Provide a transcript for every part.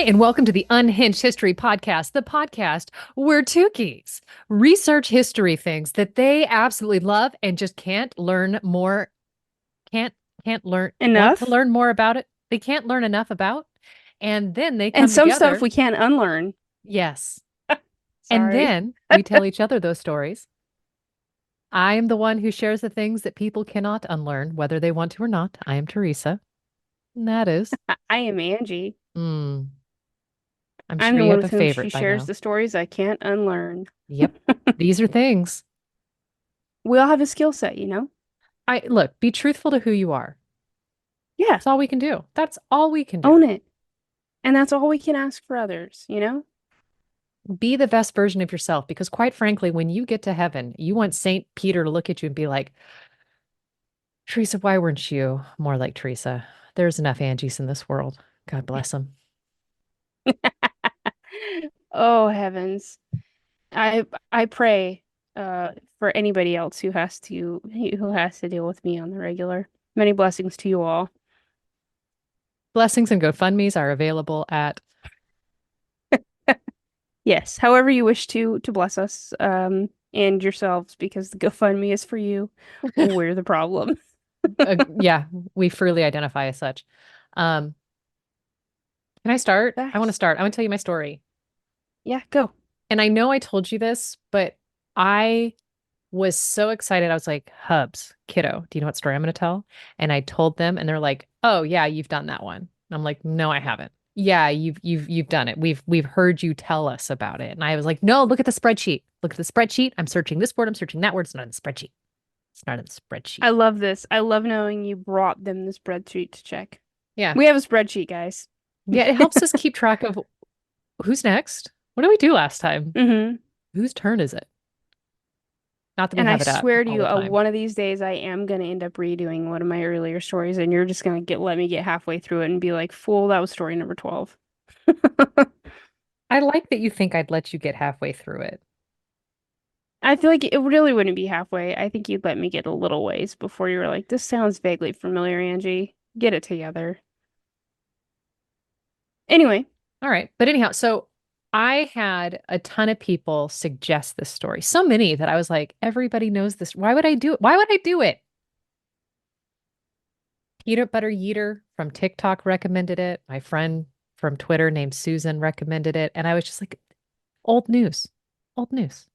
and welcome to the Unhinged History Podcast, the podcast where two geeks research history things that they absolutely love and just can't learn more, can't want to Enough. learn more about it. They can't learn enough about, and then they And come some stuff together. we can't unlearn. Yes, and Sorry. then we tell each other those stories. I am the one who shares the things that people cannot unlearn, whether they want to or not. I am Teresa, and that is, I am Angie. mm, I'm I'm sure the you one have a with whom she favorite by shares now. the stories I can't unlearn. Yep, these are things. We all have a skill set, you know? I look, be truthful to who you are. Yeah, That's all we can do. That's all we can do. own it. And that's all we can ask for others, you know? Be the best version of yourself because, quite frankly, when you get to heaven, you want Saint Peter to look at you and be like, Teresa, why weren't you more like Teresa? There's enough Angies in this world. God bless them. Oh, heavens. I pray for anybody else who has to deal with me on the regular. Many blessings to you all. Blessings and GoFundMe's are available at. Yes, however you wish to bless us and yourselves because the GoFundMe is for you. We're the problem. Yeah, we freely identify as such. Um, can I start? I want to Facts. start. I want to tell you my story. Yeah, go. And I know I told you this, but I was so excited. I was like, Hubs, kiddo, do you know what story I'm going to tell? And I told them, and they're like, oh yeah, you've done that one. And I'm like, no, I haven't. Yeah, you've done it. We've heard you tell us about it. And I was like, no, look at the spreadsheet. Look at the spreadsheet. I'm searching this word. I'm searching that word. It's not in the spreadsheet. It's not in the spreadsheet. I love this. I love knowing you brought them the spreadsheet to check. Yeah. We have a spreadsheet, guys. Yeah, it helps us keep track of who's next. What did we do last time? hmm Whose turn is it? Not that we And I have it up swear to all you, the time. one of these days I am gonna end up redoing one of my earlier stories, and you're just gonna get let me get halfway through it and be like, "Fool, that was story number 12." I like that you think I'd let you get halfway through it. I feel like it really wouldn't be halfway. I think you'd let me get a little ways before you were like, "This sounds vaguely familiar, Angie. Get it together." Anyway, All right. But anyhow, so I had a ton of people suggest this story. So many that I was like, everybody knows this. Why would I do it? Why would I do it? Peanut Butter Yeeter from TikTok recommended it. My friend from Twitter named Susan recommended it. And I was just like, old news, old news.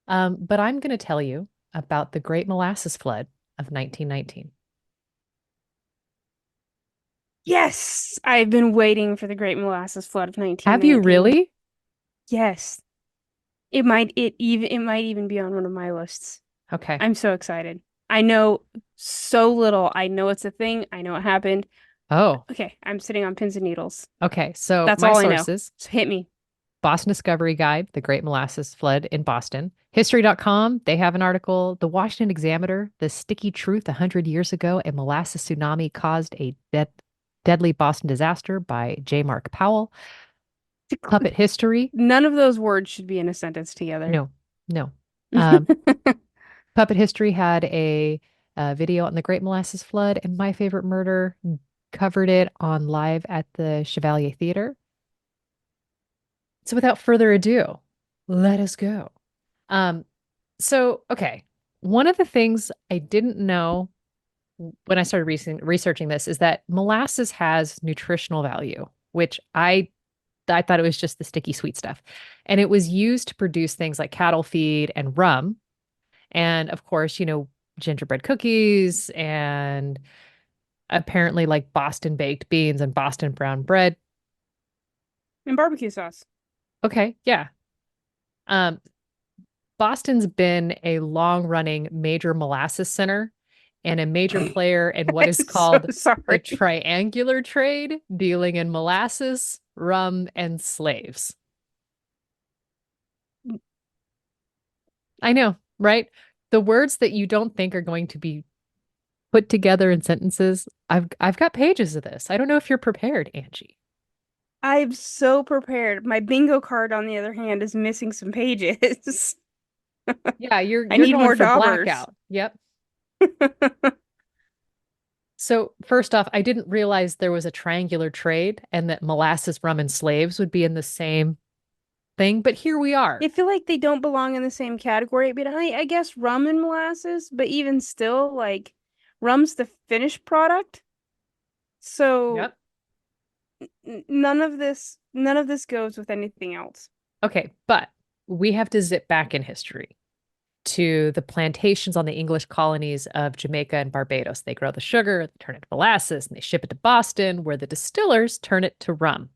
But I'm going to tell you about the Great Molasses Flood of 1919. yes, I've been waiting for the Great Molasses Flood of Have you 1919. really? Yes, it might even be on one of my lists. Okay. I'm so excited. I know so little. I know it's a thing. I know it happened. Oh, Okay, I'm sitting on pins and needles. okay. So That's my all I know. sources So hit me. Boston Discovery Guide, The Great Molasses Flood in Boston. History.com, they have an article. The Washington Examiner, The Sticky Truth 100 Years Ago, a molasses tsunami caused a deadly Boston disaster by J. Mark Powell. Puppet History, None of those words should be in a sentence together. no, no. Um, Puppet History had a video on the Great Molasses Flood, and My Favorite Murder covered it on live at the Chevalier Theater. So without further ado, let us go. Um, okay. One of the things I didn't know when I started researching this is that molasses has nutritional value, which I thought it was just the sticky sweet stuff. And it was used to produce things like cattle feed and rum. And of course, gingerbread cookies and apparently like Boston baked beans and Boston brown bread. And barbecue sauce. Okay, yeah. Um, Boston's been a long-running major molasses center and a major player in what is I'm so called the sorry. triangular trade, dealing in molasses, rum, and slaves. I know, right? The words that you don't think are going to be put together in sentences. I've got pages of this. I don't know if you're prepared, Angie. I'm so prepared. My bingo card, on the other hand, is missing some pages. Yeah, you're I you're need going more for daubers. blackout. Yep. So, first off, I didn't realize there was a triangular trade and that molasses, rum, and slaves would be in the same thing, but here we are. I feel like they don't belong in the same category, but I guess rum and molasses, but even still, like rum's the finished product. So Yep. none of this goes with anything else. Okay, but we have to zip back in history to the plantations on the English colonies of Jamaica and Barbados. They grow the sugar, they turn it to molasses, and they ship it to Boston, where the distillers turn it to rum.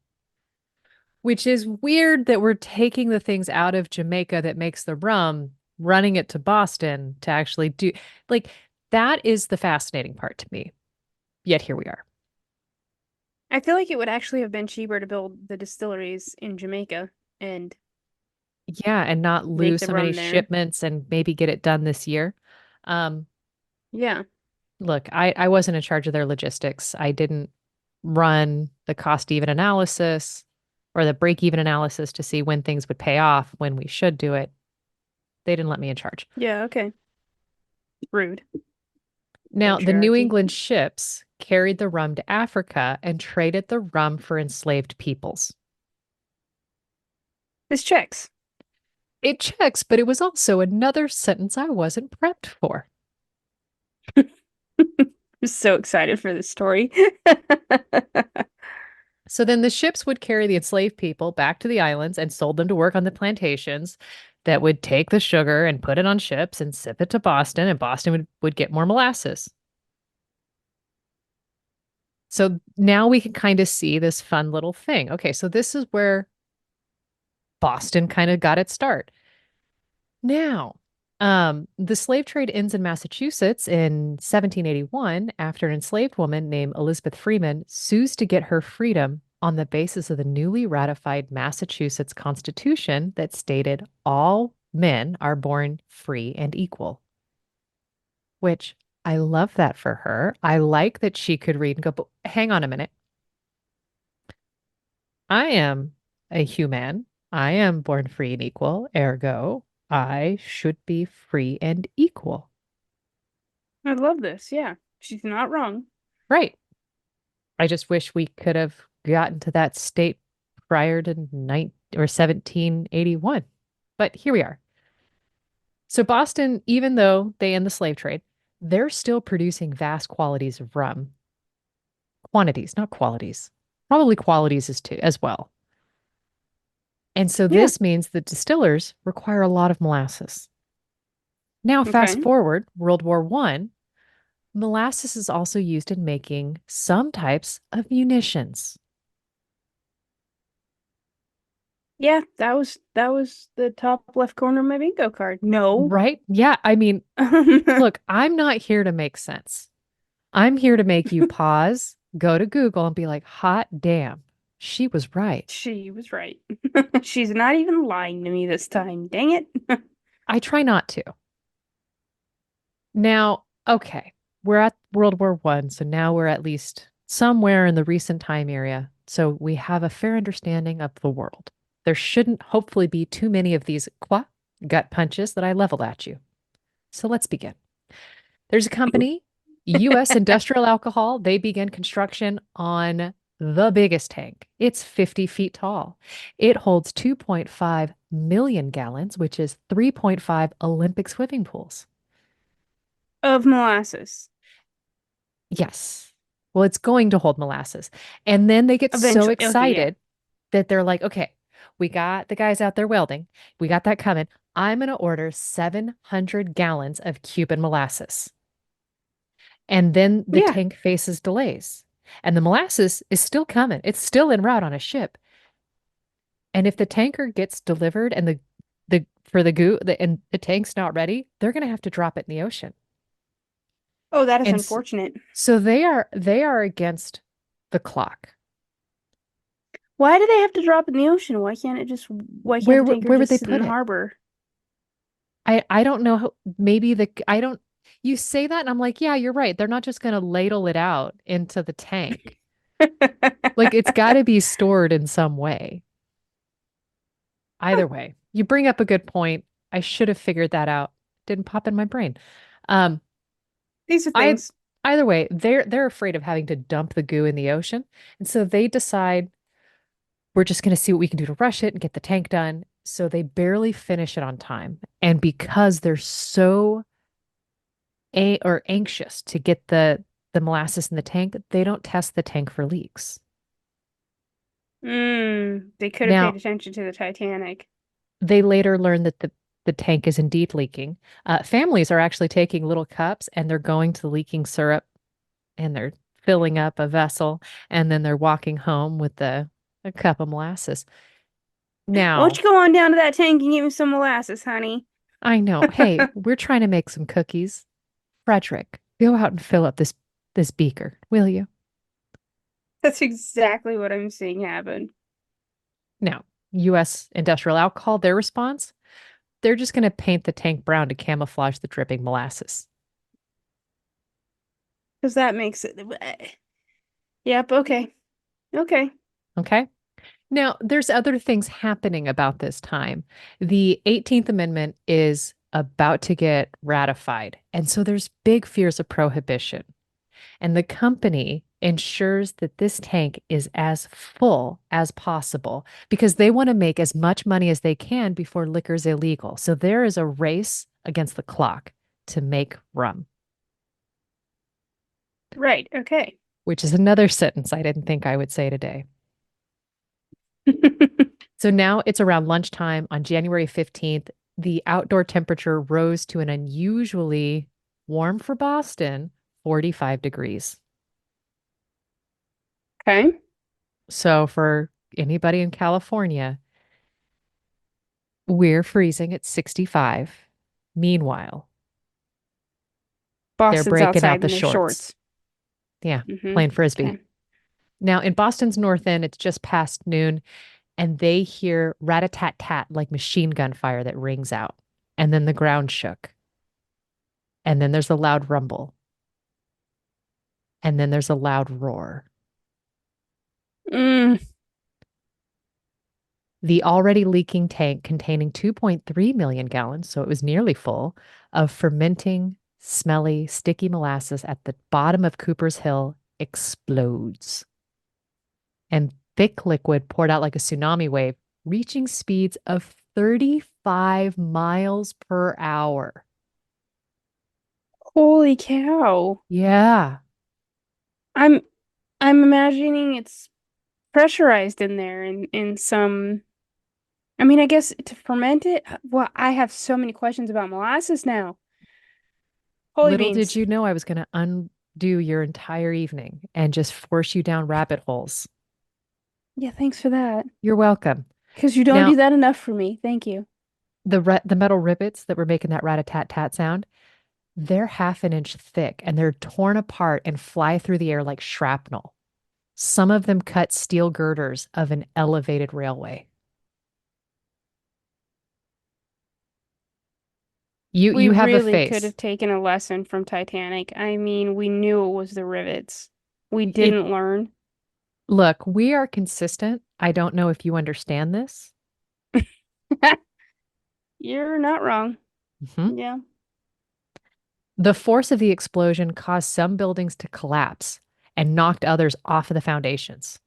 Which is weird that we're taking the things out of Jamaica that makes the rum, running it to Boston to actually do like that is the fascinating part to me. Yet here we are. I feel like it would actually have been cheaper to build the distilleries in Jamaica and Yeah, and not make lose the so many rum there. shipments and maybe get it done this year. Um, Yeah. Look, I wasn't in charge of their logistics. I didn't run the cost even analysis or the break even analysis to see when things would pay off, when we should do it. They didn't let me in charge. Yeah, okay. Rude. Now, the New Patriarchy. England ships carried the rum to Africa and traded the rum for enslaved peoples. This checks. It checks, but it was also another sentence I wasn't prepped for. I'm so excited for this story. So then the ships would carry the enslaved people back to the islands and sold them to work on the plantations that would take the sugar and put it on ships and ship it to Boston, and Boston would get more molasses. So now we can kind of see this fun little thing. Okay, so this is where Boston kind of got its start. Now, the slave trade ends in Massachusetts in 1781 after an enslaved woman named Elizabeth Freeman sues to get her freedom on the basis of the newly ratified Massachusetts Constitution that stated all men are born free and equal, which I love that for her. I like that she could read and go, but hang on a minute. I am a human. I am born free and equal. Ergo, I should be free and equal. I love this. Yeah. She's not wrong. Right. I just wish we could have gotten to that state prior to 1781. But here we are. So Boston, even though they end the slave trade, they're still producing vast quantities of rum. Quantities, not qualities. Probably qualities as too as well. And so Yeah. this means the distillers require a lot of molasses. Now, fast Okay. forward, World War One, molasses is also used in making some types of munitions. Yeah, that was the top left corner of my bingo card. No. Right? Yeah. I mean, look, I'm not here to make sense. I'm here to make you pause, go to Google and be like, hot damn, she was right. She was right. She's not even lying to me this time. Dang it. I try not to. Now, okay, we're at World War One, so now we're at least somewhere in the recent time area. So we have a fair understanding of the world. There shouldn't hopefully be too many of these gut punches that I level at you. So let's begin. There's a company, US Industrial Alcohol. They began construction on the biggest tank. It's 50 feet tall. It holds 2.5 million gallons, which is 3.5 Olympic swimming pools. Of molasses. Yes. Well, it's going to hold molasses. And then they get so Eventually. Okay, yeah. excited that they're like, okay, we got the guys out there welding. We got that coming. I'm going to order 700 gallons of Cuban molasses. And then the Yeah. tank faces delays. And the molasses is still coming. It's still en route on a ship. And if the tanker gets delivered and the for the goo and the tank's not ready, they're going to have to drop it in the ocean. Oh, that is And unfortunate. so they are against the clock. Why do they have to drop in the ocean? Why can't the tanker Where would just they sit in put the it? harbor? I don't know how, maybe the I don't you say that and I'm like, yeah, you're right. They're not just going to ladle it out into the tank. Like it's got to be stored in some way. Either way, you bring up a good point. I should have figured that out. Didn't pop in my brain. Um, These are I things. Either way, they're afraid of having to dump the goo in the ocean. And so they decide we're just going to see what we can do to rush it and get the tank done. So they barely finish it on time. And because they're so or anxious to get the molasses in the tank, they don't test the tank for leaks. They could have paid Now, attention to the Titanic. they later learn that the tank is indeed leaking. Families are actually taking little cups and they're going to the leaking syrup and they're filling up a vessel and then they're walking home with a cup of molasses. Why don't Now, you go on down to that tank and give me some molasses, honey? I know, hey, we're trying to make some cookies. Frederick, go out and fill up this beaker, will you? That's exactly what I'm seeing happen. Now, US Industrial Alcohol, their response, they're just going to paint the tank brown to camouflage the dripping molasses. Because that makes it. Yep, okay. Okay. Okay? Now, there's other things happening about this time. The 18th Amendment is about to get ratified. And so there's big fears of prohibition. And the company ensures that this tank is as full as possible because they want to make as much money as they can before liquor is illegal. So there is a race against the clock to make rum, Right, okay. which is another sentence I didn't think I would say today. So now it's around lunchtime on January 15th. The outdoor temperature rose to an unusually warm for Boston, 45 degrees. Okay. So for anybody in California, we're freezing at 65. Meanwhile, they're Boston's breaking out outside the in their shorts. shorts. Yeah, Mm-hmm. playing frisbee. Okay. Now, in Boston's North End, it's just past noon, and they hear rat-a-tat-tat like machine gun fire that rings out. And then the ground shook. And then there's a loud rumble. And then there's a loud roar. Mm. The already leaking tank containing 2.3 million gallons, so it was nearly full, of fermenting, smelly, sticky molasses at the bottom of Cooper's Hill explodes. And thick liquid poured out like a tsunami wave, reaching speeds of 35 miles per hour. Holy cow. Yeah. I'm I'm imagining it's pressurized in there in some I mean, I guess to ferment it, well, I have so many questions about molasses now. Holy Little did beans. you know I was going to undo your entire evening and just force you down rabbit holes. Yeah, thanks for that. You're welcome. Because you don't do Now, that enough for me. Thank you. the metal rivets that were making that rat-a-tat-tat sound, they're half an inch thick and they're torn apart and fly through the air like shrapnel. Some of them cut steel girders of an elevated railway. We You have a really could face. have taken a lesson from Titanic. I mean, we knew it was the rivets. We It didn't learn. Look, we are consistent. I don't know if you understand this. You're not wrong. Mhm. Yeah. The force of the explosion caused some buildings to collapse and knocked others off of the foundations.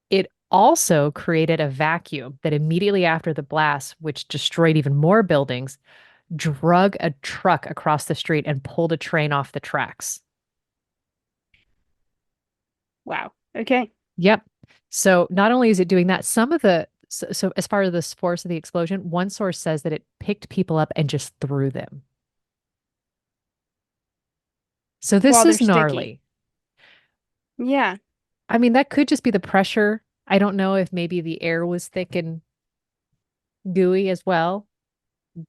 It also created a vacuum that immediately after the blast, which destroyed even more buildings, drug a truck across the street and pulled a train off the tracks. Wow. Okay. Yep. So not only is it doing that, some of the so as far as the force of the explosion, one source says that it picked people up and just threw them. So this While they're is sticky. gnarly. Yeah. I mean, that could just be the pressure. I don't know if maybe the air was thick and gooey as well.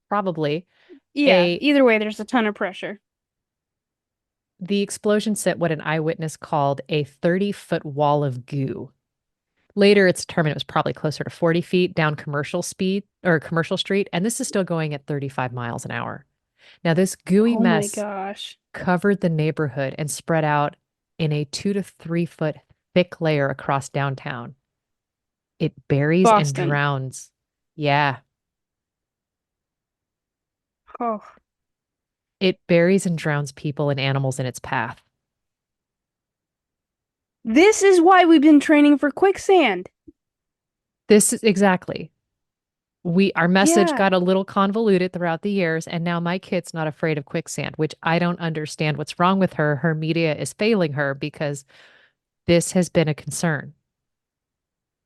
Probably. Yeah. A Either way, there's a ton of pressure. The explosion sent what an eyewitness called a 30-foot wall of goo. Later, it's determined it was probably closer to 40 feet down commercial speed or commercial street, and this is still going at 35 miles an hour. Now, this gooey Oh my mess gosh. covered the neighborhood and spread out in a 2 to 3 foot thick layer across downtown. It buries and Boston. drowns. Yeah. Oh. It buries and drowns people and animals in its path. This is why we've been training for quicksand. This is exactly. Our message Yeah. got a little convoluted throughout the years, and now my kid's not afraid of quicksand, which I don't understand what's wrong with her. Her media is failing her because this has been a concern.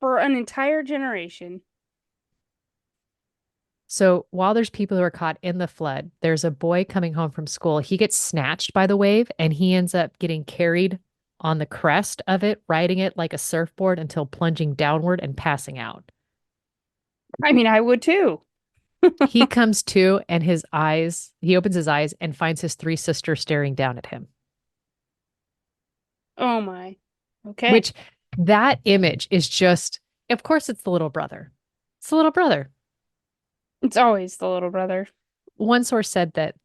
For an entire generation. So while there's people who are caught in the flood, there's a boy coming home from school. He gets snatched by the wave and he ends up getting carried on the crest of it, riding it like a surfboard until plunging downward and passing out. I mean, I would too. He comes to and he opens his eyes and finds his three sisters staring down at him, Oh my. Okay. which that image is just, of course, it's the little brother. It's the little brother. It's always the little brother. One source said that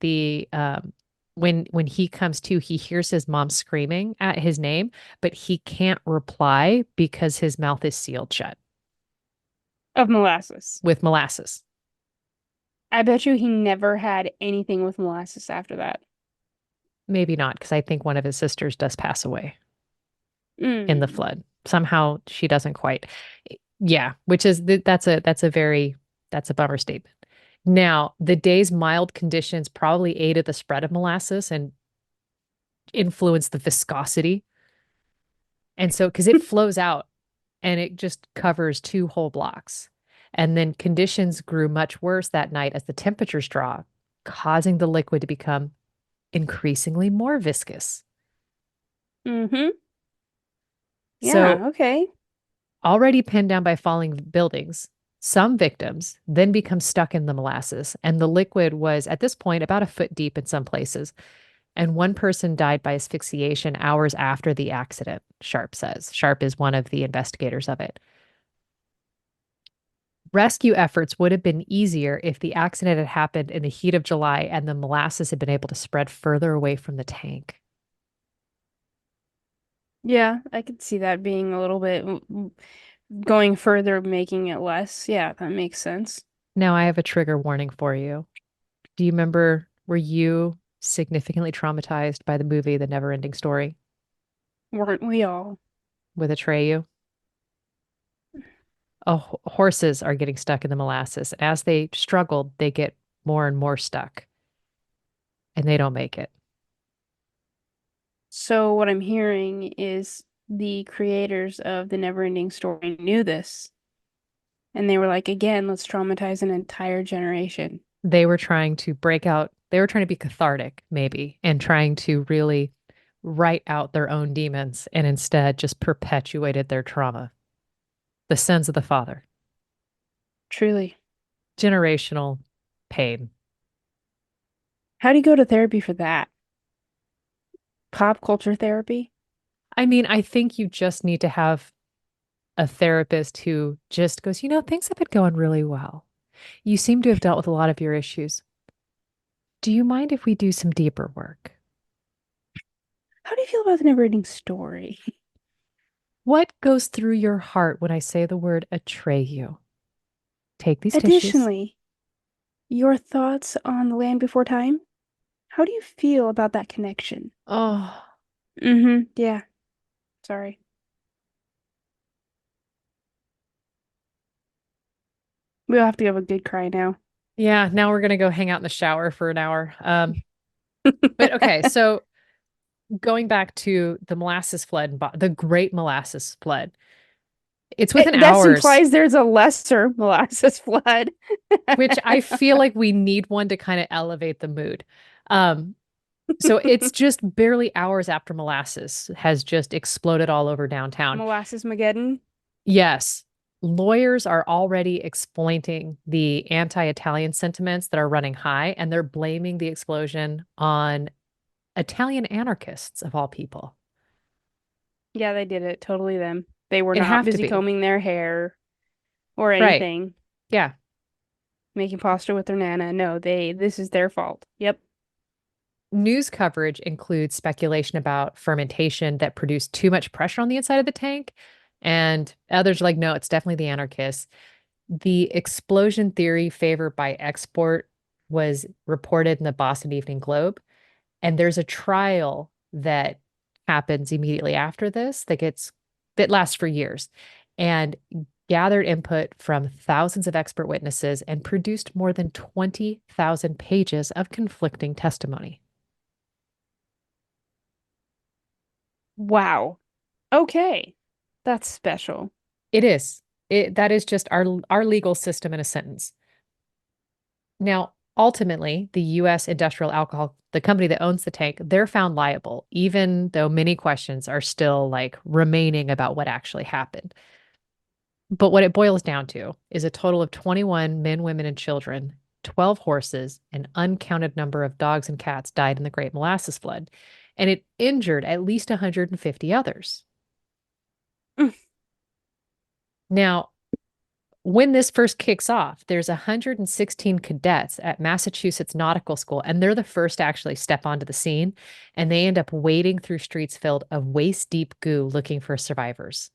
when he comes to, he hears his mom screaming at his name, but he can't reply because his mouth is sealed shut Of molasses. with molasses. I bet you he never had anything with molasses after that. Maybe not, because I think one of his sisters does pass away in the Mm. flood. Somehow she doesn't quite. Yeah, which is that's a bummer statement. Now, the day's mild conditions probably aided the spread of molasses and influenced the viscosity. And so, because it flows out and it just covers two whole blocks. And then conditions grew much worse that night as the temperatures dropped, causing the liquid to become increasingly more viscous. Mm-hmm. So, Yeah, okay. already pinned down by falling buildings, some victims then become stuck in the molasses. And the liquid was at this point about a foot deep in some places. And one person died by asphyxiation hours after the accident, Sharp says. Sharp is one of the investigators of it. Rescue efforts would have been easier if the accident had happened in the heat of July and the molasses had been able to spread further away from the tank. Yeah, I could see that being a little bit going further, making it less. Yeah, that makes sense. Now, I have a trigger warning for you. Do you remember, were you significantly traumatized by the movie The Never-Ending Story Weren't we all? with Atreyu? Horses are getting stuck in the molasses. As they struggle, they get more and more stuck and they don't make it. So what I'm hearing is the creators of the Neverending Story knew this, and they were like, again, let's traumatize an entire generation. They were trying to break out, they were trying to be cathartic, maybe, and trying to really write out their own demons and instead just perpetuated their trauma. The sins of the father, Truly. generational pain. How do you go to therapy for that? Pop culture therapy? I mean, I think you just need to have a therapist who just goes, things have been going really well. You seem to have dealt with a lot of your issues. Do you mind if we do some deeper work? How do you feel about the Neverending Story? What goes through your heart when I say the word Atreyu? Take these tissues. Additionally, your thoughts on The Land Before Time? How do you feel about that connection? Oh, Mm-hmm. Yeah. Sorry. We'll have to have a good cry now. yeah. Now we're going to go hang out in the shower for an hour. But okay. So going back to the molasses flood, the Great Molasses Flood, it's within That hours, implies there's a lesser molasses flood. which I feel like we need one to kind of elevate the mood. Um, so it's just barely hours after molasses has just exploded all over downtown. Molasses Mageddon. Yes, lawyers are already exploiting the anti-Italian sentiments that are running high, and they're blaming the explosion on Italian anarchists of all people. Yeah, they did it. Totally them. They were It'd not have to busy be. combing their hair or Right. anything, Yeah. making pasta with their nana. No, this is their fault. Yep. News coverage includes speculation about fermentation that produced too much pressure on the inside of the tank. And others are like, no, it's definitely the anarchists. The explosion theory favored by export was reported in the Boston Evening Globe. And there's a trial that happens immediately after this that lasts for years and gathered input from thousands of expert witnesses and produced more than 20,000 pages of conflicting testimony. Wow. Okay. That's special. It is. That is just our legal system in a sentence. Now, ultimately, the US Industrial Alcohol, the company that owns the tank, they're found liable, even though many questions are still like remaining about what actually happened. But what it boils down to is a total of 21 men, women, and children, 12 horses, an uncounted number of dogs and cats died in the Great Molasses Flood, and it injured at least 150 others. Mm. Now, when this first kicks off, there's 116 cadets at Massachusetts Nautical School, and they're the first to actually step onto the scene, and they end up wading through streets filled of waist-deep goo looking for survivors.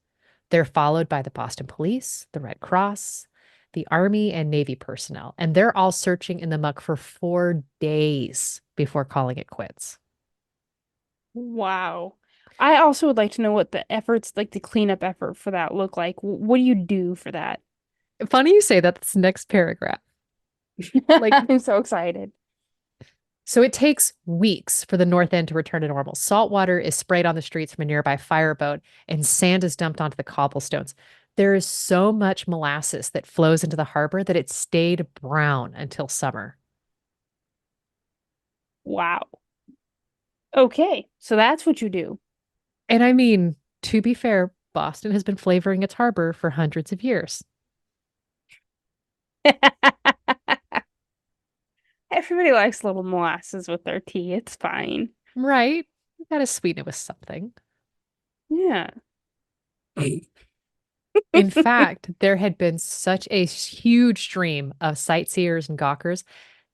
They're followed by the Boston Police, the Red Cross, the Army, and Navy personnel, and they're all searching in the muck for 4 days before calling it quits. Wow. I also would like to know what the efforts, like the cleanup effort for that look like. What do you do for that? Funny you say that. That's the next paragraph. Like, I'm so excited. so it takes weeks for the north end to return to normal. Salt water is sprayed on the streets from a nearby fireboat, and sand is dumped onto the cobblestones. There is so much molasses that flows into the harbor that it stayed brown until summer. Wow. Okay, so that's what you do. And I mean, to be fair, Boston has been flavoring its harbor for hundreds of years, Everybody likes a little molasses with their tea. It's fine. right? You gotta sweeten it with something. Yeah. In fact, there had been such a huge stream of sightseers and gawkers,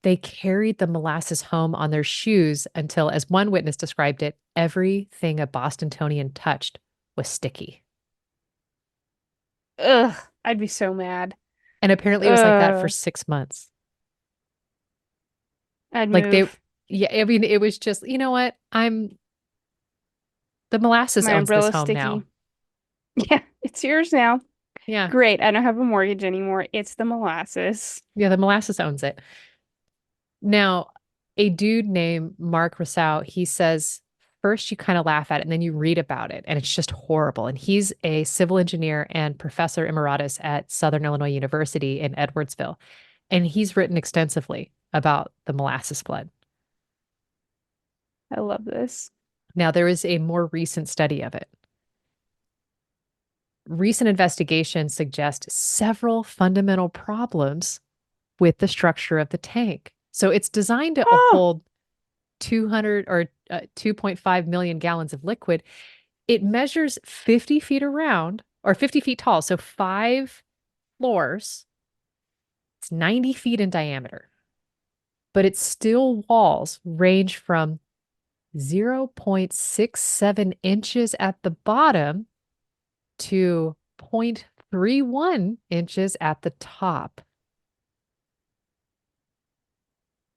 they carried the molasses home on their shoes until, as one witness described it, everything a Bostonian touched was sticky. Ugh, I'd be so mad. And apparently it was like that for Uh, 6 months. I'd Like they, move. yeah, I mean, it was just, you know what? The molasses My owns this umbrella's home sticky. now. Yeah, it's yours now. Yeah. Great. I don't have a mortgage anymore. It's the molasses. Yeah, the molasses owns it. Now, a dude named Mark Rousseau, he says, first you kind of laugh at it and then you read about it, and it's just horrible. And he's a civil engineer and professor emeritus at Southern Illinois University in Edwardsville. And he's written extensively about the molasses flood. I love this. Now, there is a more recent study of it. Recent investigations suggest several fundamental problems with the structure of the tank. So it's designed to Oh, hold 200 or 2.5 million gallons of liquid. It measures 50 feet around or 50 feet tall. So 5 floors. It's 90 feet in diameter, but its steel walls range from 0.67 inches at the bottom to 0.31 inches at the top.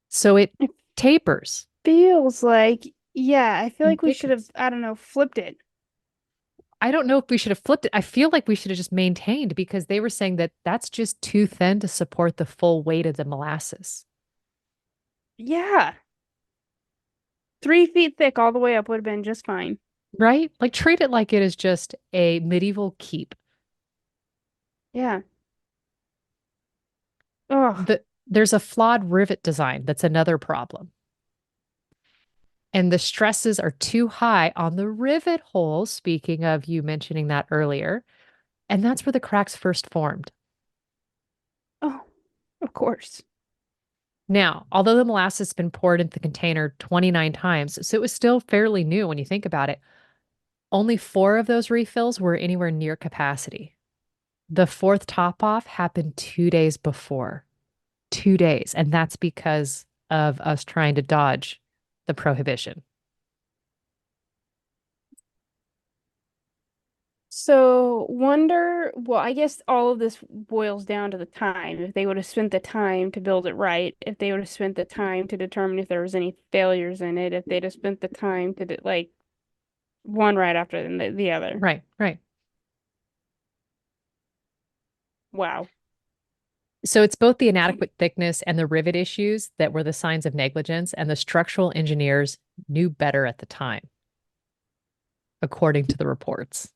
So it it tapers. feels like, yeah, I feel like we should have, Ridiculous. I don't know, flipped it. I don't know if we should have flipped it. I feel like we should have just maintained because they were saying that that's just too thin to support the full weight of the molasses, Yeah. 3 feet thick all the way up would have been just fine. right? Like treat it like it is just a medieval keep. Yeah. Oh, There's a flawed rivet design that's another problem. And the stresses are too high on the rivet holes, speaking of you mentioning that earlier. And that's where the cracks first formed. oh, of course. Now, although the molasses has been poured into the container 29 times, so it was still fairly new when you think about it, only 4 of those refills were anywhere near capacity. The fourth top off happened 2 days before. 2 days. And that's because of us trying to dodge the prohibition. So wonder, well, I guess all of this boils down to the time. If they would have spent the time to build it right, if they would have spent the time to determine if there was any failures in it, if they'd have spent the time to like one right after the other. Right, right. Wow. So it's both the inadequate thickness and the rivet issues that were the signs of negligence, and the structural engineers knew better at the time, according to the reports.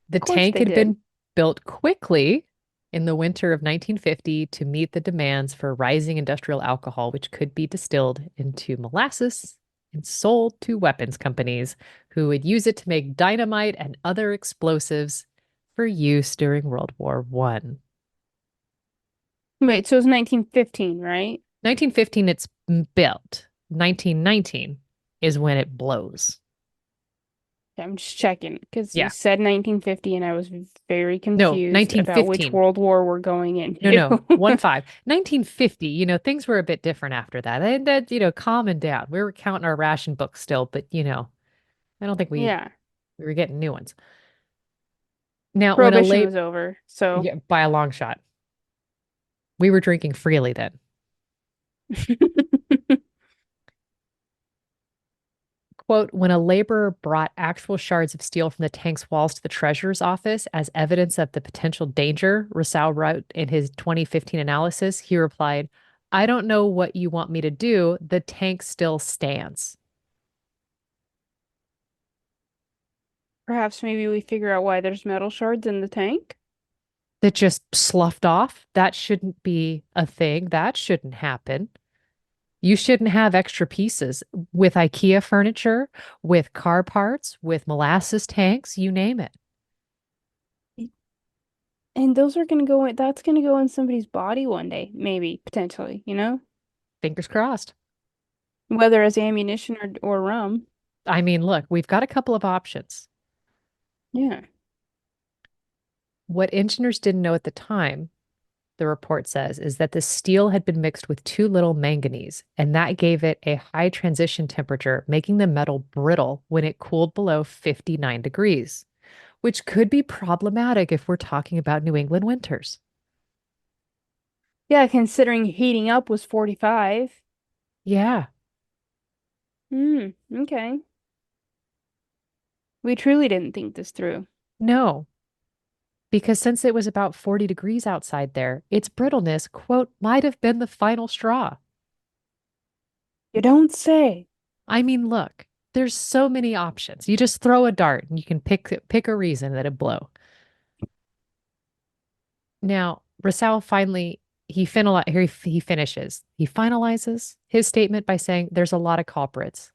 The Of course tank they had did. been built quickly in the winter of 1950 to meet the demands for rising industrial alcohol, which could be distilled into molasses and sold to weapons companies who would use it to make dynamite and other explosives for use during World War One. Wait, so it was 1915, right? 1915, it's built. 1919 is when it blows. I'm just checking because you Yeah. said 1950 and I was very No, confused about which 1915. World War we're going No, into. no, 1-5. 1950, things were a bit different after that. And that, calming down. We were counting our ration books still, but, I don't think Yeah. we were getting new ones. Now, when a Prohibition late, was over, so yeah, by a long shot, we were drinking freely then. Quote, when a laborer brought actual shards of steel from the tank's walls to the treasurer's office as evidence of the potential danger, Rousseau wrote in his 2015 analysis, he replied, I don't know what you want me to do. The tank still stands. perhaps maybe we figure out why there's metal shards in the tank. That just sloughed off. That shouldn't be a thing. That shouldn't happen. You shouldn't have extra pieces with IKEA furniture, with car parts, with molasses tanks, you name it. And those are gonna go in, that's gonna go in somebody's body one day, maybe, potentially, Fingers crossed. Whether as ammunition or rum. I mean, look, we've got a couple of options. Yeah. What engineers didn't know at the time, the report says, is that the steel had been mixed with too little manganese, and that gave it a high transition temperature, making the metal brittle when it cooled below 59 degrees, which could be problematic if we're talking about New England winters. Yeah, considering heating up was 45. Yeah, Okay. We truly didn't think this through. no, because since it was about 40 degrees outside there, its brittleness, quote, might have been the final straw. You don't say. I mean, look, there's so many options. You just throw a dart and you can pick a reason that it blow. Now, Rousseau finally he finishes. He finalizes his statement by saying there's a lot of culprits.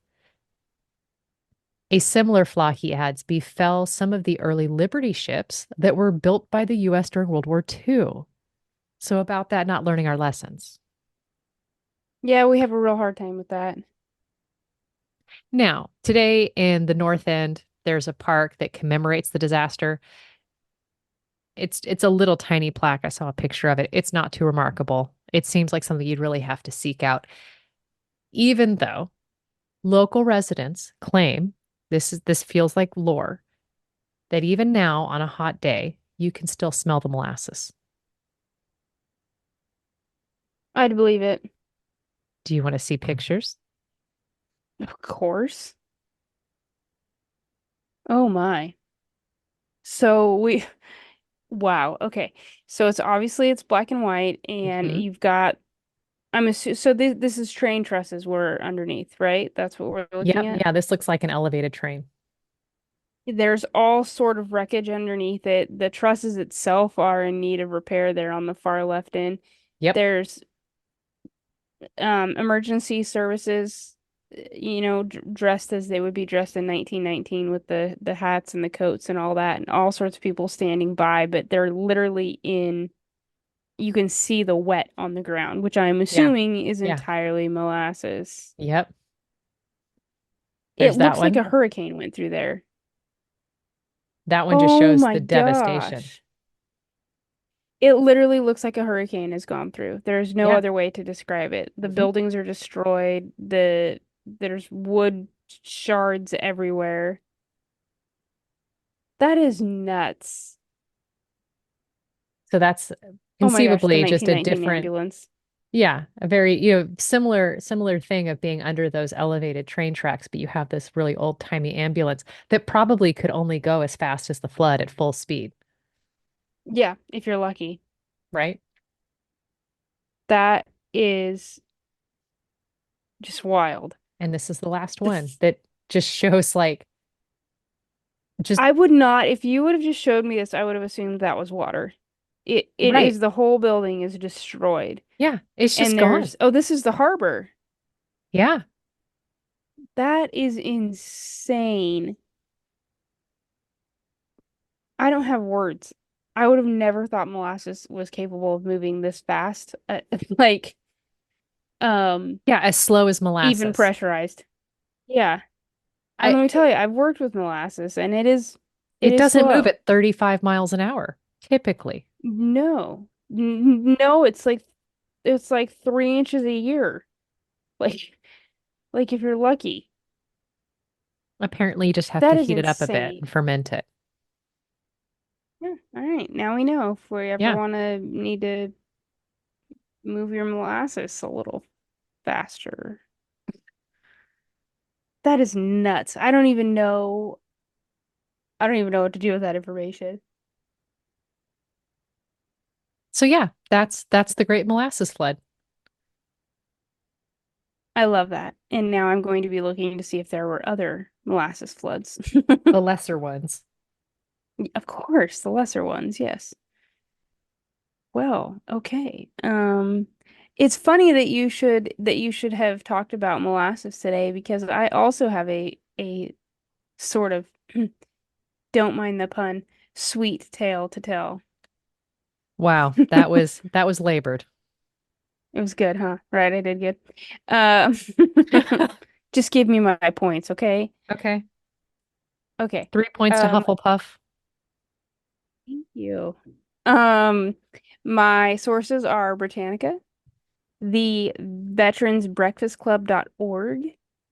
A similar flaw, he adds, befell some of the early Liberty ships that were built by the US during World War II. So about that not learning our lessons. Yeah, we have a real hard time with that. Now, today in the North End, there's a park that commemorates the disaster. It's a little tiny plaque. I saw a picture of it. It's not too remarkable. It seems like something you'd really have to seek out, even though local residents claim this feels like lore that even now on a hot day, you can still smell the molasses. I'd believe it. Do you want to see pictures? Of course. Oh my. So we, wow. Okay. So it's black and white, and Hmm. you've got, I'm assuming, so this is train trusses were underneath, right? That's what we're looking Yep. at. Yeah, this looks like an elevated train. There's all sort of wreckage underneath it. The trusses itself are in need of repair there on the far left end. Yep. There's emergency services, dressed as they would be dressed in 1919 with the hats and the coats and all that, and all sorts of people standing by, but they're literally in, you can see the wet on the ground, which I'm Yeah. assuming is Yeah. entirely molasses. Yep. It There's that looks like one. a hurricane went through there. That one just Oh shows my the devastation. gosh. It literally looks like a hurricane has gone through. There's no Yeah. other way to describe it. The Hmm. buildings are destroyed. There's wood shards everywhere. That is nuts. So that's Oh my gosh, the conceivably just a 1919 different, ambulance. yeah, a very, similar thing of being under those elevated train tracks, but you have this really old-timey ambulance that probably could only go as fast as the flood at full speed, Yeah, if you're lucky. right? That is just wild. And this is the last one This, that just shows like just I would not, if you would have just showed me this, I would have assumed that was water. It right. is the whole building is destroyed. Yeah, it's just And gone. there's, oh, this is the harbor. Yeah. That is insane. I don't have words. I would have never thought molasses was capable of moving this fast. Like, um, Yeah, as slow as even molasses. pressurized. Yeah. And I let me tell you, I've worked with molasses and it it is doesn't move slow. at 35 miles an hour, typically. No. No, it's like 3 inches a year. Like like if you're lucky. Apparently, you just have to That is heat it up a bit insane. and ferment it. Yeah. All right. Now we know if we ever Yeah. want to need to move your molasses a little faster. That is nuts. I don't even know what to do with that information. So yeah, that's the Great Molasses Flood, I love that. And now I'm going to be looking to see if there were other molasses floods. the lesser ones. Of course, the lesser ones, yes. Well, okay. It's funny that you should have talked about molasses today because I also have a sort of don't mind the pun, sweet tale to tell. Wow, that was labored. It was good, huh? Right, I did good. Uh, just give me my points, okay? Okay. Okay. 3 points to Um, Hufflepuff. thank you. Um, my sources are Britannica, the veteransbreakfastclub.org,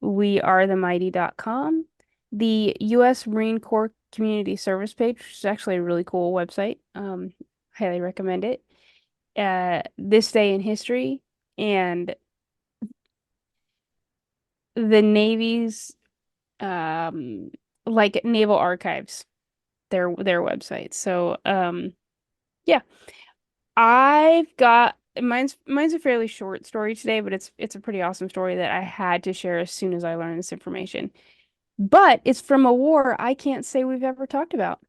wearethemighty.com, the U.S. Marine Corps Community Service page, which is actually a really cool website. Highly recommend it. This Day in History, and the Navy's um like Naval Archives, their website. So yeah. I've got mine's a fairly short story today, but it's a pretty awesome story that I had to share as soon as I learned this information. But it's from a war I can't say we've ever talked about.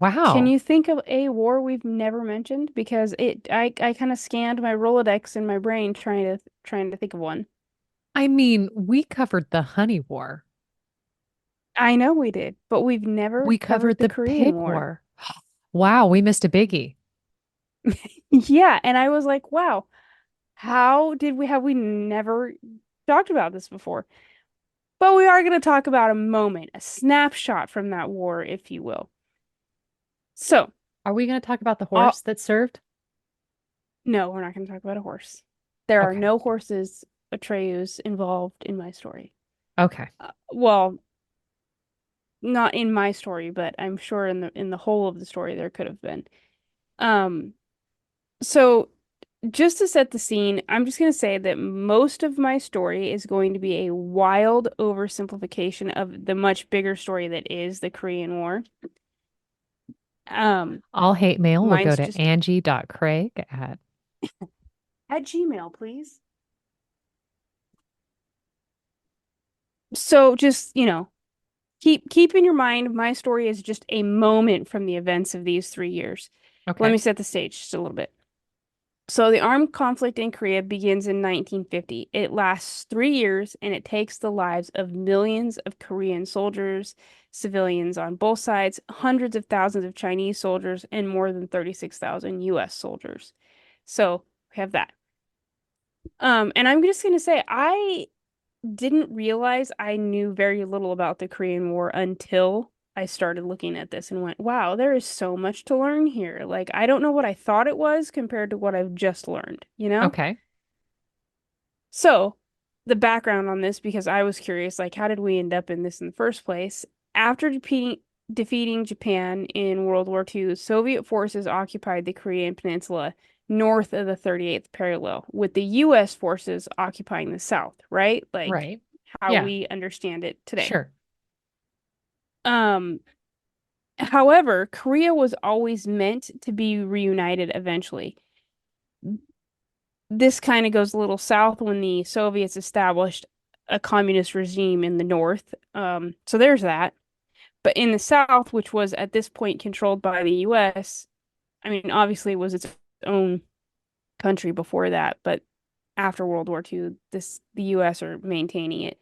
Can Wow. you think of a war we've never mentioned? Because I kind of scanned my Rolodex in my brain trying to think of one. I mean, we covered the Honey War. I know we did, but we've never We covered covered the the Korean Pig War. War. Wow, we missed a biggie. Yeah, and I was like, wow, how did we have we never talked about this before? But we are going to talk about a moment, a snapshot from that war, if you will. So, Are we going to talk about the uh, horse that served? no, we're not going to talk about a horse. There are Okay. no horses, Atreus, involved in my story. Okay. Well, not in my story, but I'm sure in the whole of the story there could have been. Um, so just to set the scene, I'm just going to say that most of my story is going to be a wild oversimplification of the much bigger story that is the Korean War. Um, All hate mail will go Mine's to just Angie.Craig at at Gmail, please. So just, keep in your mind my story is just a moment from the events of these 3 years. Let okay. me set the stage just a little bit. So the armed conflict in Korea begins in 1950. It lasts 3 years and it takes the lives of millions of Korean soldiers, civilians on both sides, hundreds of thousands of Chinese soldiers, and more than 36,000 US soldiers. So we have that. And I'm just gonna say I didn't realize I knew very little about the Korean War until I started looking at this and went, wow, there is so much to learn here. Like, I don't know what I thought it was compared to what I've just learned, you know? Okay. So, the background on this, because I was curious, like, how did we end up in this in the first place? After defeating Japan in World War II, Soviet forces occupied the Korean Peninsula north of the 38th parallel, with the US forces occupying the south, right? Like Right. how Yeah, we understand it today. sure. Um, However, Korea was always meant to be reunited eventually. This kind of goes a little south when the Soviets established a communist regime in the north. So there's that. But in the south, which was at this point controlled by the US, I mean, obviously it was its own country before that, but after World War II, the US are maintaining it.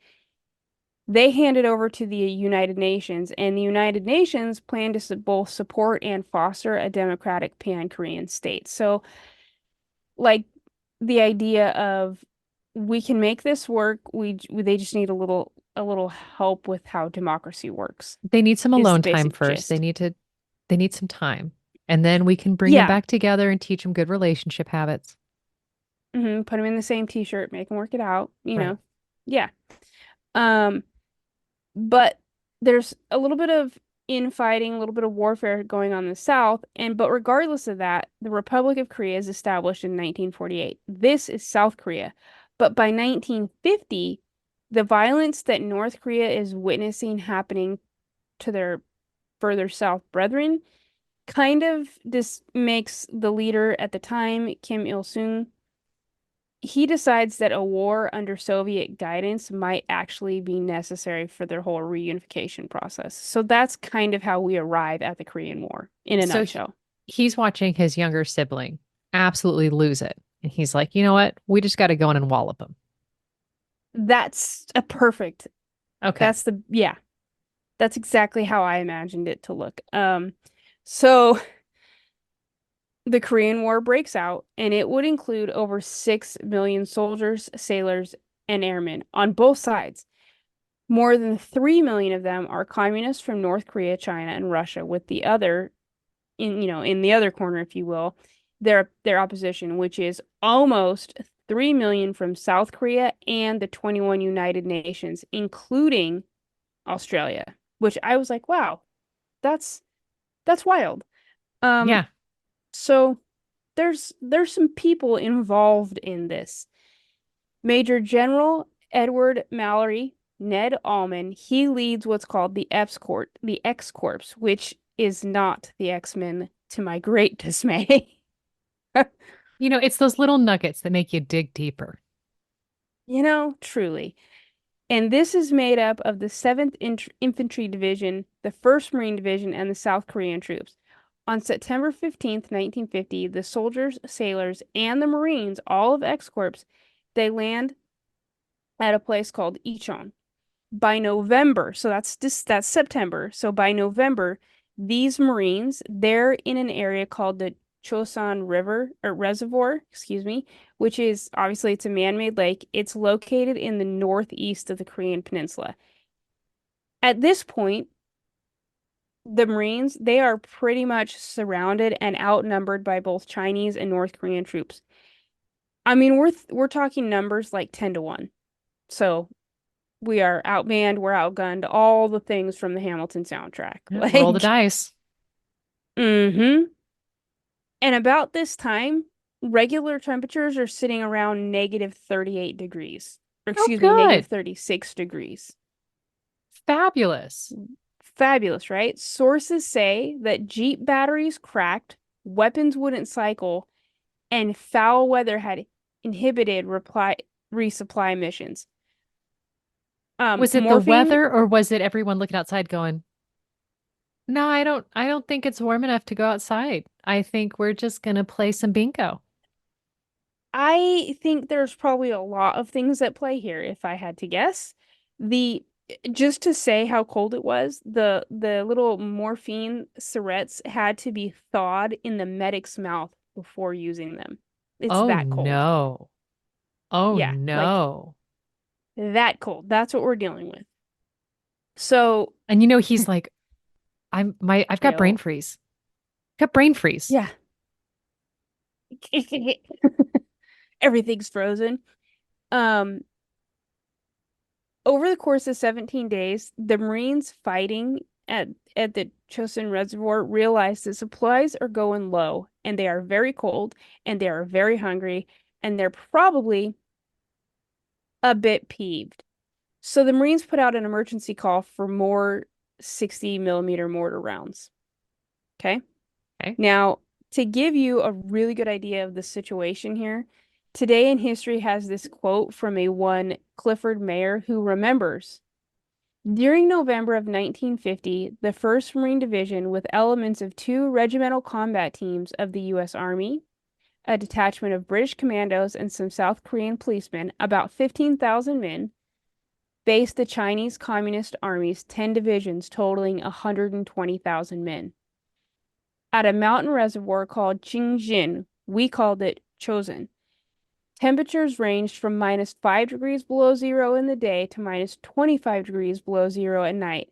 They handed over to the United Nations, and the United Nations plan to both support and foster a democratic pan-Korean state. So, like the idea of we can make this work, they just need a little help with how democracy works They need some is the alone time basic first. gist. They need some time. And then we can bring them Yeah. back together and teach them good relationship habits. Put them in the same t-shirt, make them work it out, you Right. know. Yeah. Um, but there's a little bit of infighting, a little bit of warfare going on in the South, and but regardless of that, the Republic of Korea is established in 1948. This is South Korea. But by 1950, the violence that North Korea is witnessing happening to their further south brethren kind of this makes the leader at the time, Kim Il-sung, he decides that a war under Soviet guidance might actually be necessary for their whole reunification process. So that's kind of how we arrive at the Korean War in a So nutshell. he's watching his younger sibling absolutely lose it. And he's like, you know what? We just got to go in and wallop him. That's a perfect. Okay. Yeah, that's exactly how I imagined it to look. So the Korean War breaks out, and it would include over 6 million soldiers, sailors, and airmen on both sides. More than 3 million of them are communists from North Korea, China, and Russia, with the other in the other corner, if you will, their opposition, which is almost 3 million from South Korea and the 21 United Nations, including Australia, which I was like, wow, that's that's wild. Um, Yeah. so there's some people involved in this. Major General Edward Mallory, Ned Allman, he leads what's called the X Corps, which is not the X-Men to my great dismay. You know, it's those little nuggets that make you dig deeper. Truly. And this is made up of the 7th Infantry Division, the 1st Marine Division, and the South Korean troops. On September 15th, 1950, the soldiers, sailors, and the Marines, all of X Corps, they land at a place called Ichon. By November, so that's September. So by November, these Marines, they're in an area called the Chosin River or Reservoir, excuse me, which is obviously it's a man-made lake. It's located in the northeast of the Korean Peninsula. At this point, the Marines, they are pretty much surrounded and outnumbered by both Chinese and North Korean troops. I mean, we're talking numbers like 10 to 1. So we are outmanned, we're outgunned, all the things from the Hamilton soundtrack. Yeah, roll the Like, dice. mm-hmm. And about this time, regular temperatures are sitting around negative 38 degrees. Or Oh, excuse me, negative good. 36 degrees. Fabulous. Fabulous, right? Sources say that Jeep batteries cracked, weapons wouldn't cycle, and foul weather had inhibited resupply missions. Was it the Morphine, weather or was it everyone looking outside going, "No, I don't think it's warm enough to go outside. I think we're just gonna play some bingo." I think there's probably a lot of things at play here, if I had to guess. The Just to say how cold it was, the little morphine syrettes had to be thawed in the medic's mouth before using them. It's Oh that cold. no. Oh Yeah, like no. that cold. That's what we're dealing with. So, And you know, he's like, I've got brain ill. freeze. Got brain freeze. Yeah. Everything's frozen. Um, Over the course of 17 days, the Marines fighting at at the Chosin Reservoir realize that supplies are going low and they are very cold and they are very hungry and they're probably a bit peeved. So the Marines put out an emergency call for more 60 millimeter mortar rounds. Okay. Okay. Now, to give you a really good idea of the situation here, Today in History has this quote from a one Clifford Mayer who remembers. During November of 1950, the 1st Marine Division, with elements of two regimental combat teams of the U.S. Army, a detachment of British commandos, and some South Korean policemen, about 15,000 men, faced the Chinese Communist Army's 10 divisions totaling 120,000 men. At a mountain reservoir called Qingjin, we called it Chosin. Temperatures ranged from -5 degrees below zero in the day to -25 degrees below zero at night.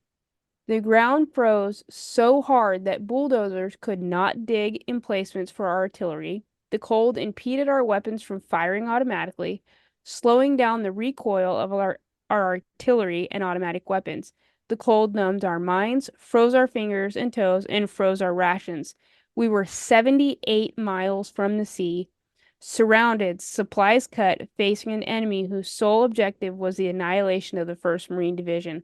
The ground froze so hard that bulldozers could not dig emplacements for our artillery. The cold impeded our weapons from firing automatically, slowing down the recoil of our artillery and automatic weapons. The cold numbed our minds, froze our fingers and toes, and froze our rations. We were 78 miles from the sea, surrounded, supplies cut, facing an enemy whose sole objective was the annihilation of the 1st Marine Division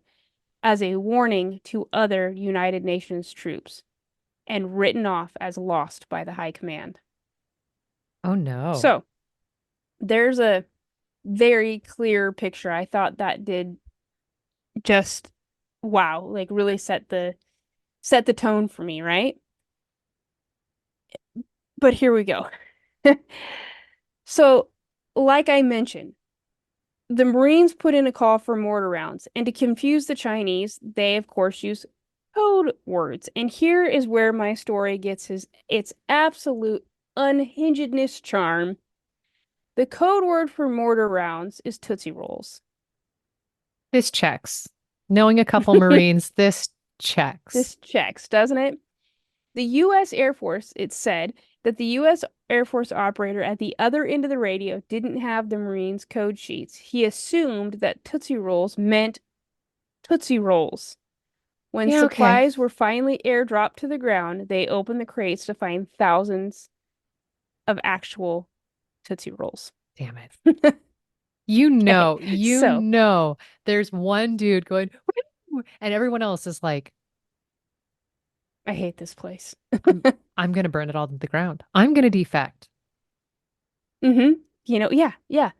as a warning to other United Nations troops and written off as lost by the High Command. Oh no. So there's a very clear picture. I thought that did just wow, like really set the tone for me, right? But here we go. So, like I mentioned, the Marines put in a call for mortar rounds, and to confuse the Chinese, they of course use code words. And here is where my story gets its absolute unhingedness charm. The code word for mortar rounds is Tootsie Rolls. This checks. Knowing a couple Marines, this checks. This checks, doesn't it? The U.S. Air Force, it said that the U.S. Air Force operator at the other end of the radio didn't have the Marines' code sheets. He assumed that Tootsie Rolls meant Tootsie Rolls. When Yeah, okay. supplies were finally airdropped to the ground, they opened the crates to find thousands of actual Tootsie Rolls. Damn it. Okay, You so know, there's one dude going, "Woo!" And everyone else is like, I hate this place. I'm I'm gonna burn it all to the ground. I'm gonna defect. hmm yeah, yeah.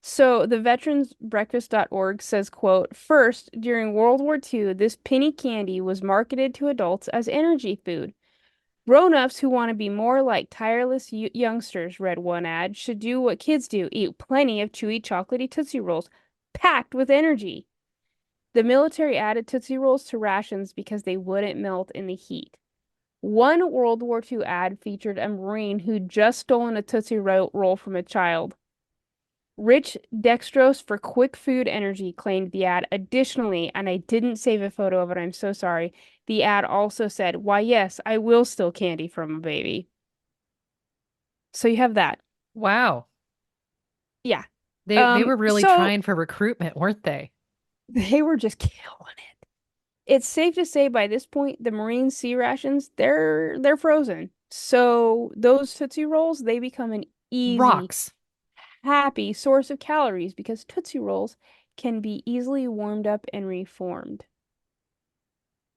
So the veteransbreakfast.org says, quote, first, during World War II, this penny candy was marketed to adults as energy food. Grown-ups who want to be more like tireless youngsters, read one ad, should do what kids do, eat plenty of chewy, chocolatey Tootsie Rolls, packed with energy. The military added Tootsie Rolls to rations because they wouldn't melt in the heat. One World War II ad featured a Marine who'd just stolen a Tootsie Roll from a child. Rich dextrose for quick food energy, claimed the ad. Additionally, and I didn't save a photo of it, I'm so sorry, the ad also said, why, yes, I will steal candy from a baby. So you have that. Wow. Yeah. They were really So trying for recruitment, weren't they? they were just killing it. It's safe to say by this point, the Marine sea rations, they're frozen. So those Tootsie Rolls, they become an easy, Rocks. happy source of calories because Tootsie Rolls can be easily warmed up and reformed.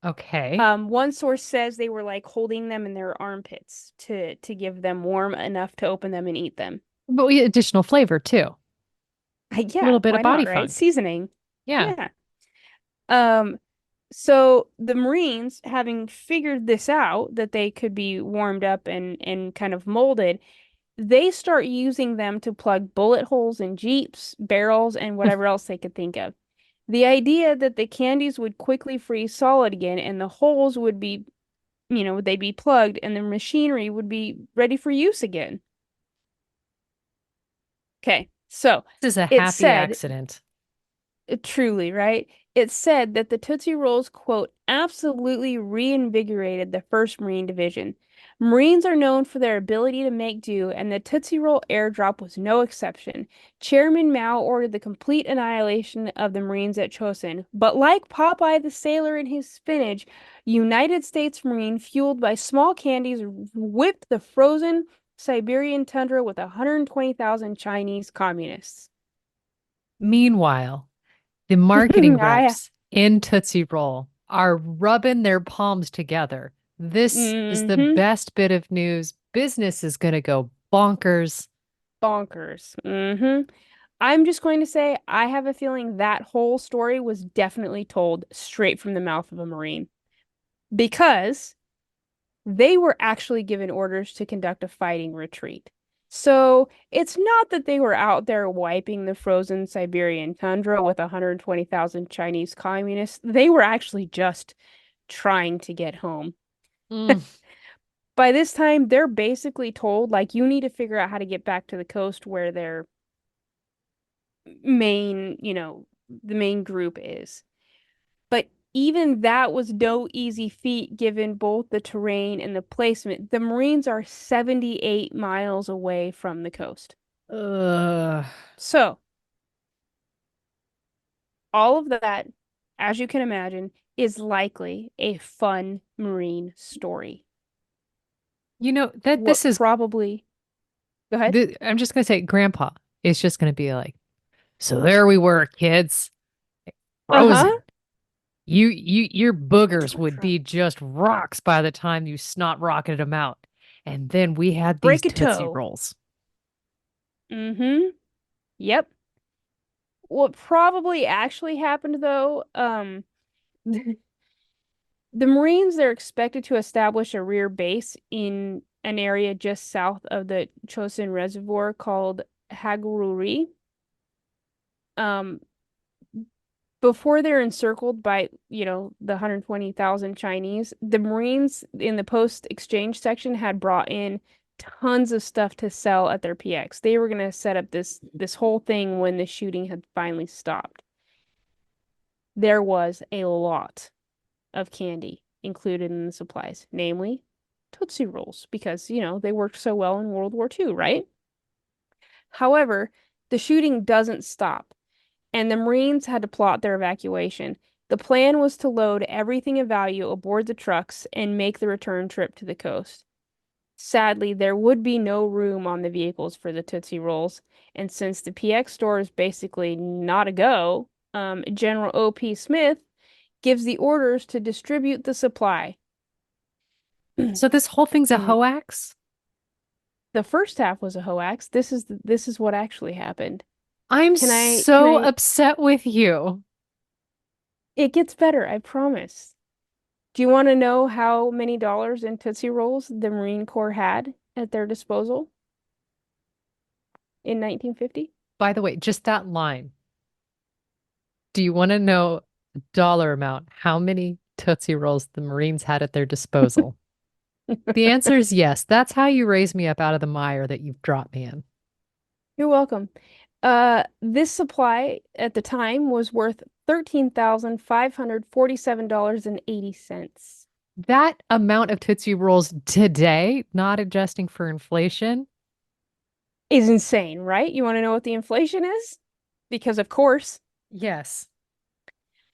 Okay. One source says they were like holding them in their armpits to give them warm enough to open them and eat them. But we additional flavor too. A Yeah, little bit of why body not, right? funk. Seasoning. Yeah. Yeah. Um, so the Marines, having figured this out, that they could be warmed up and kind of molded, they start using them to plug bullet holes in Jeeps, barrels, and whatever else they could think of. The idea that the candies would quickly freeze solid again and the holes would be, they'd be plugged and the machinery would be ready for use again. Okay, so This is a it happy said, accident. truly, right? It said that the Tootsie Rolls, quote, absolutely reinvigorated the 1st Marine Division. Marines are known for their ability to make do, and the Tootsie Roll airdrop was no exception. Chairman Mao ordered the complete annihilation of the Marines at Chosin, but like Popeye the Sailor and his spinach, United States Marine, fueled by small candies, whipped the frozen Siberian tundra with 120,000 Chinese communists. Meanwhile, the marketing I, reps in Tootsie Roll are rubbing their palms together. This is the mm-hmm, best bit of news. Business is going to go bonkers. bonkers. Mm-hmm. I'm just going to say I have a feeling that whole story was definitely told straight from the mouth of a Marine because they were actually given orders to conduct a fighting retreat. So it's not that they were out there wiping the frozen Siberian tundra with 120,000 Chinese communists. They were actually just trying to get home. Mm. By this time, they're basically told, like, you need to figure out how to get back to the coast where their main, the main group is. But even that was no easy feat given both the terrain and the placement. The Marines are 78 miles away from the coast. Ugh. So, all of that, as you can imagine, is likely a fun Marine story. You know, that What this is probably, go ahead. I'm just going to say Grandpa is just going to be like, so there we were, kids, Uh-huh. frozen. Your boogers would Tundra. be just rocks by the time you snot rocketed them out. And then we had these Break a Tootsie toe. Rolls. Mm-hmm. Yep. What probably actually happened though, the Marines, they're expected to establish a rear base in an area just south of the Chosin Reservoir called Hagururi. Um, Before they're encircled by, the 120,000 Chinese, the Marines in the post-exchange section had brought in tons of stuff to sell at their PX. They were going to set up this whole thing when the shooting had finally stopped. There was a lot of candy included in the supplies, namely Tootsie Rolls, because, they worked so well in World War II, right? However, the shooting doesn't stop, and the Marines had to plot their evacuation. The plan was to load everything of value aboard the trucks and make the return trip to the coast. Sadly, there would be no room on the vehicles for the Tootsie Rolls, and since the PX store is basically not a go, General O.P. Smith gives the orders to distribute the supply. So this whole thing's a And hoax? the first half was a hoax. This is what actually happened. I'm Can I can so I upset with you. It gets better, I promise. Do you want to know how many dollars in Tootsie Rolls the Marine Corps had at their disposal in 1950? By the way, just that line. Do you want to know dollar amount? How many Tootsie Rolls the Marines had at their disposal? The answer is yes. That's how you raise me up out of the mire that you've dropped me in. You're welcome. This supply at the time was worth $13,547.80. That amount of Tootsie Rolls today, not adjusting for inflation. Is insane, right? You want to know what the inflation is? Because of course, Yes.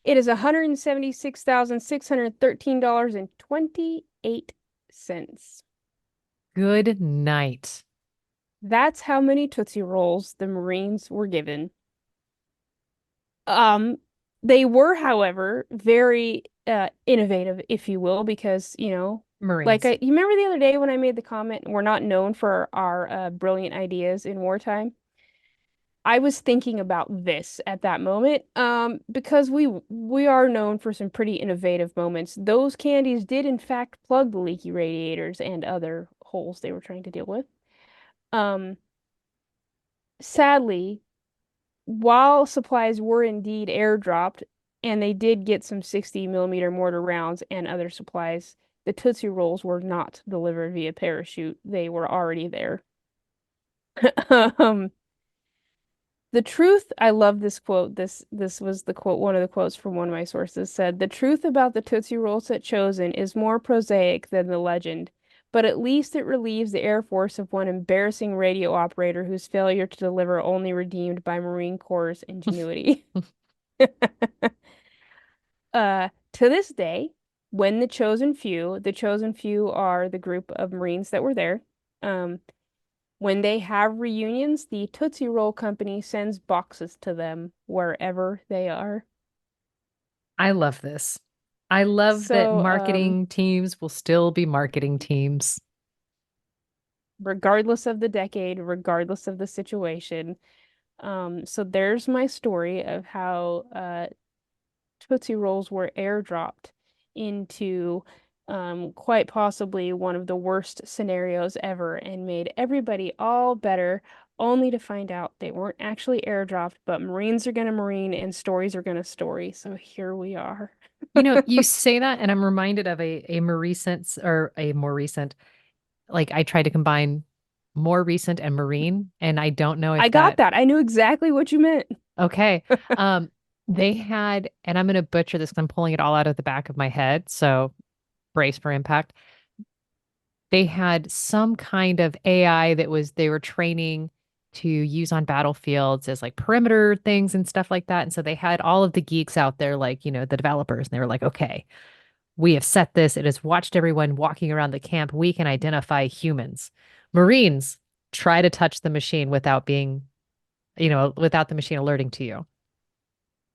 it is $176,613.28. Good night. That's how many Tootsie Rolls the Marines were given. They were, however, very innovative, if you will, because, Marines. you remember the other day when I made the comment, we're not known for our brilliant ideas in wartime. I was thinking about this at that moment, because we are known for some pretty innovative moments. Those candies did in fact plug the leaky radiators and other holes they were trying to deal with. Um, Sadly, while supplies were indeed airdropped, and they did get some 60 millimeter mortar rounds and other supplies, the Tootsie Rolls were not delivered via parachute. They were already there. Um, the truth, I love this quote. This was the quote, one of the quotes from one of my sources said, "The truth about the Tootsie Rolls at Chosen is more prosaic than the legend. but at least it relieves the Air Force of one embarrassing radio operator whose failure to deliver only redeemed by Marine Corps' ingenuity. To this day, when the Chosen Few are the group of Marines that were there, um, when they have reunions, the Tootsie Roll Company sends boxes to them wherever they are. I love this. I love that So, marketing teams will still be marketing teams. regardless of the decade, regardless of the situation, so there's my story of how Tootsie Rolls were airdropped into quite possibly one of the worst scenarios ever and made everybody all better, only to find out they weren't actually airdropped, but Marines are gonna Marine and stories are gonna story. So here we are. You know, you say that, and I'm reminded of a more recent or a more recent, like I tried to combine more recent and marine, and I don't know I if got that, that. I knew exactly what you meant. okay. Um, they had, and I'm going to butcher this 'cause I'm pulling it all out of the back of my head, so brace for impact. They had some kind of AI that they were training to use on battlefields as like perimeter things and stuff like that. And so they had all of the geeks out there, like, the developers, and they were like, okay, we have set this. It has watched everyone walking around the camp. We can identify humans. Marines, try to touch the machine without without the machine alerting to you.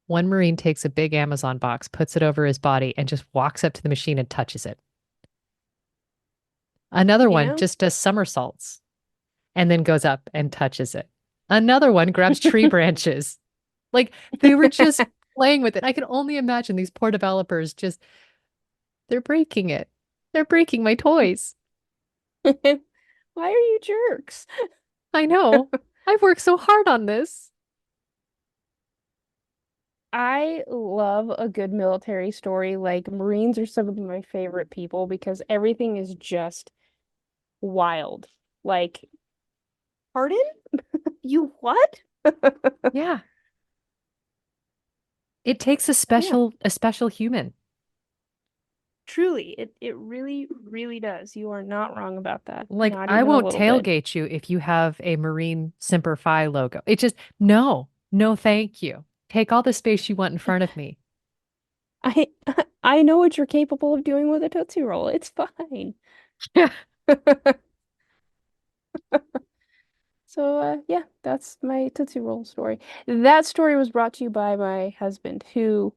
One Marine takes a big Amazon box, puts it over his body, and just walks up to the machine and touches it. Another one Yeah. just does somersaults and then goes up and touches it. Another one grabs tree branches. Like they were just playing with it. I can only imagine these poor developers just, they're breaking it. They're breaking my toys. Why are you jerks? I know. I've worked so hard on this. I love a good military story. Like, Marines are some of my favorite people because everything is just wild. Like, pardon? You what? Yeah. It takes Yeah, a special human. truly, it really, really does. You are not wrong about that. Like Not I even a won't little bit. tailgate you if you have a Marine Semper Fi logo. It just no, no, thank you. Take all the space you want in front of me. I I know what you're capable of doing with a Tootsie Roll. It's fine. Yeah. So, yeah, that's my Tootsie Roll story. That story was brought to you by my husband, who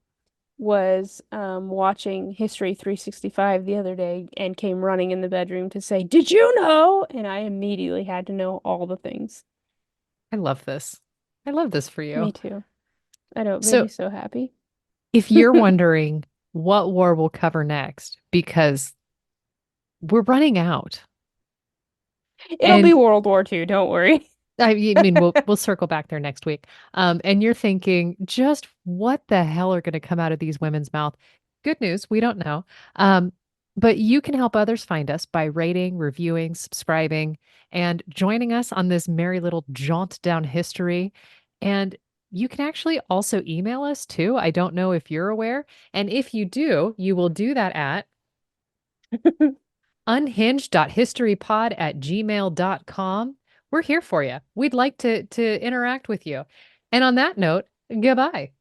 was watching History 365 the other day and came running in the bedroom to say, "Did you know?" And I immediately had to know all the things. I love this. I love this for you. Me too. I know, it made So me so happy. if you're wondering what war we'll cover next, because we're running out. It'll be And World War II, don't worry. I mean, we'll circle back there next week. And you're thinking, just what the hell are going to come out of these women's mouth? Good news, we don't know. But you can help others find us by rating, reviewing, subscribing, and joining us on this merry little jaunt down history. And you can actually also email us too. I don't know if you're aware. And if you do, you will do that at unhinged.historypod@gmail.com. We're here for you. We'd like to interact with you. And on that note, goodbye.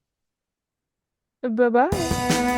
Bye-bye.